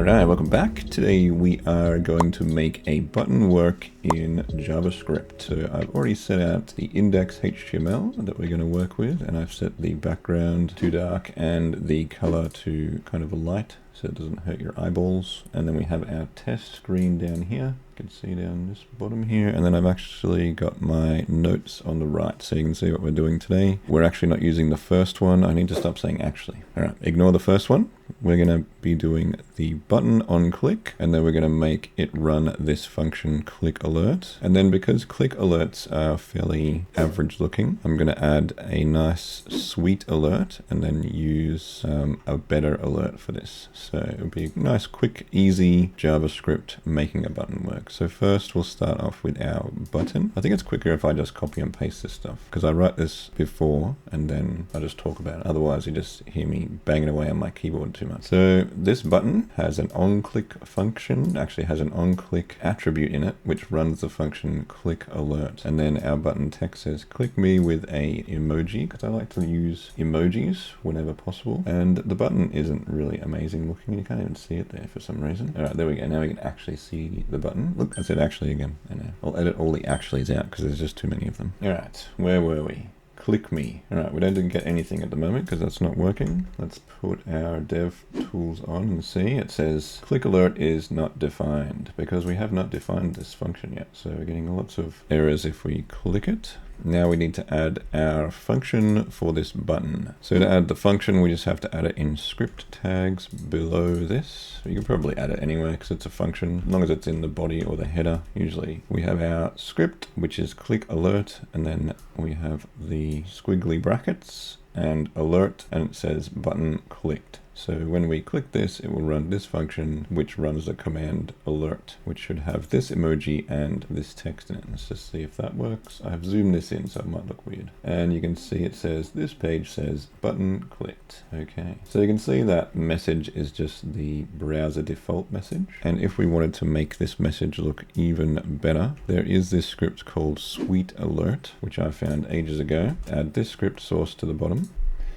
Alright, welcome back. Today we are going to make a button work in JavaScript. So I've already set out the index HTML that we're going to work with, and I've set the background to dark and the color to kind of a light so it doesn't hurt your eyeballs. And then we have our test screen down here. You can see down this bottom here, and then I've actually got my notes on the right, so you can see what we're doing today. We're actually not using the first one. I need to stop saying actually. All right, ignore the first one. We're going to be doing the button on click, and then we're going to make it run this function click alert. And then because click alerts are fairly average looking, I'm going to add a nice sweet alert and then use a better alert for this. So it'll be a nice, quick, easy JavaScript making a button work. So first we'll start off with our button. I think it's quicker if I just copy and paste this stuff, because I write this before and then I just talk about it. Otherwise you just hear me banging away on my keyboard too much. So this button has an on-click function, actually has an on-click attribute in it, which runs the function click alert. And then our button text says click me with a emoji, because I like to use emojis whenever possible. And the button isn't really amazing looking. You can't even see it there for some reason. All right, there we go. Now we can actually see the button. Look, I said actually again. I know. I'll edit all the actuallys out because there's just too many of them. All right, where were we? Click me. All right, we don't get anything at the moment because that's not working. Let's put our dev tools on and see. It says click alert is not defined because we have not defined this function yet. So we're getting lots of errors if we click it. Now we need to add our function for this button. So to add the function, we just have to add it in script tags below this. You can probably add it anyway because it's a function, as long as it's in the body or the header. Usually we have our script, which is click alert, and then we have the squiggly brackets and alert, and it says button clicked. So when we click this, it will run this function, which runs the command alert, which should have this emoji and this text in it. Let's just see if that works. I've zoomed this in, so it might look weird. And you can see it says, this page says button clicked. Okay. So you can see that message is just the browser default message. And if we wanted to make this message look even better, there is this script called sweet alert, which I found ages ago. Add this script source to the bottom.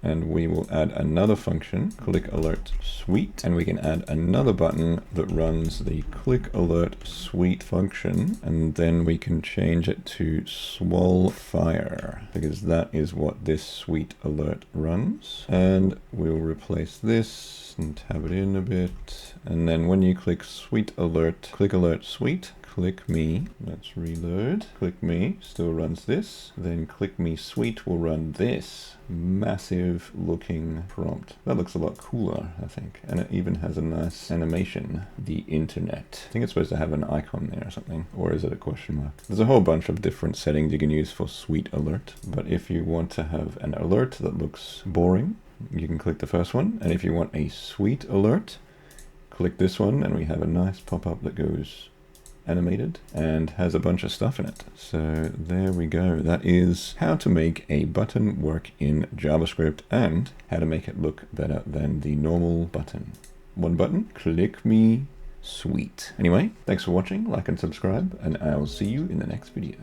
And we will add another function, click alert sweet, and we can add another button that runs the click alert sweet function, and then we can change it to swol fire, because that is what this sweet alert runs. And we'll replace this and tab it in a bit, and then when you click sweet alert, click alert sweet, click me, let's reload, click me still runs this, then click me sweet will run this massive looking prompt. That looks a lot cooler, I think, and it even has a nice animation, the internet. I think it's supposed to have an icon there or something, or is it a question mark? There's a whole bunch of different settings you can use for sweet alert, but if you want to have an alert that looks boring, you can click the first one, and if you want a sweet alert, click this one, and we have a nice pop-up that goes animated and has a bunch of stuff in it. So there we go. That is how to make a button work in JavaScript and how to make it look better than the normal button. One button, click me, sweet. Anyway, thanks for watching, like and subscribe, and I'll see you in the next video.